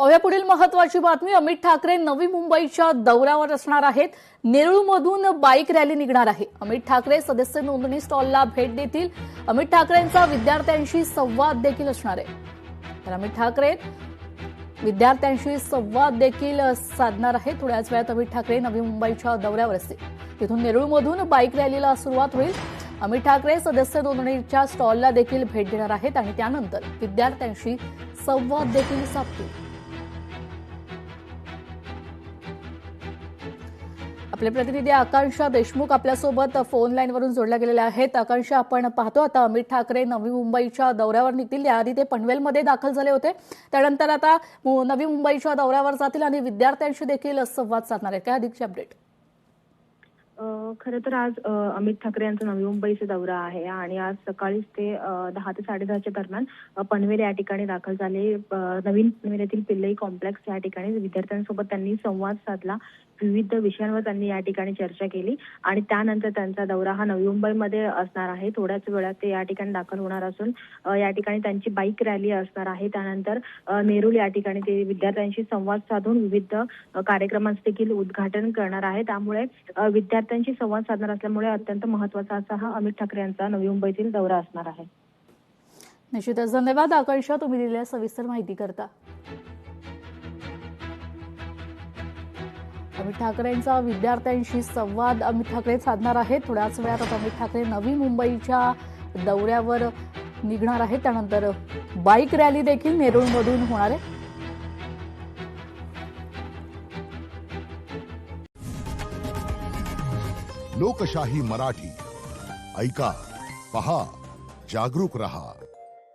पाहूया पुढील महत्त्वाची बातमी। अमित ठाकरे नवी मुंबईच्या दौऱ्यावर असणार आहेत। नेरूळमधून बाईक रॅली निघणार आहे। अमित ठाकरे सदस्य नोंदणी स्टॉलला भेट देतील। अमित ठाकरेंचा विद्यार्थ्यांशी संवाद देखील असणार आहे। तर अमित ठाकरे विद्यार्थ्यांशी संवाद देखील साधणार आहेत। थोड्याच वेळात अमित ठाकरे नवी मुंबईच्या दौऱ्यावर असतील। तिथून नेरूळमधून बाईक रॅलीला सुरुवात होईल। अमित ठाकरे सदस्य नोंदणीच्या स्टॉलला देखील भेट देणार आहेत आणि त्यानंतर विद्यार्थ्यांशी संवाद देखील साधतील। आपले प्रतिनिधी आकांक्षा देशमुख आपल्यासोबत फोन लाईनवरून जोडल्या गेलेल्या आहेत। आकांक्षा, आपण पाहतो आता अमित ठाकरे नवी मुंबईच्या दौऱ्यावर निघतील। याआधी ते पनवेलमध्ये दाखल झाले होते, त्यानंतर आता नवी मुंबईच्या दौऱ्यावर जातील आणि विद्यार्थ्यांशी देखील संवाद साधणार आहेत। काय अधिकची अपडेट? खरं तर आज अमित ठाकरे यांचा नवी मुंबईचा दौरा आहे आणि आज सकाळीच ते 10 ते 10:30च्या दरम्यान पनवेल या ठिकाणी दाखल झाले। नवीन पनवेल येथील पिल्लई कॉम्प्लेक्स या ठिकाणी विद्यार्थ्यांसोबत त्यांनी संवाद साधला। विविध विषयांवर त्यांनी या ठिकाणी चर्चा केली आणि त्यानंतर त्यांचा दौरा हा नवी मुंबईमध्ये असणार आहे। थोड्याच वेळात ते या ठिकाणी दाखल होणार असून या ठिकाणी त्यांची बाईक रॅली असणार आहे। त्यानंतर नेरूळ या ठिकाणी ते विद्यार्थ्यांशी संवाद साधून विविध कार्यक्रमांचे देखील उद्घाटन करणार आहे। त्यामुळे विद्यार्थ्यांशी संवाद साधणार असल्यामुळे अत्यंत महत्त्वाचा असा हा अमित ठाकरे यांचा नवी मुंबईतील दौरा असणार आहे। निश्चितच धन्यवाद आकांक्षा, तुम्ही दिलेल्या सविस्तर माहिती करता। अमित ठाकरेंचा विद्यार्थ्यांशी संवाद अमित ठाकरे साधणार आहेत। थोड्याच वेळात अमित ठाकरे नवी मुंबईच्या दौऱ्यावर निघणार आहेत। त्यानंतर बाईक रॅली देखील नेरूळमधून होणार आहे। लोकशाही मराठी ऐका, पहा, जागरूक रहा।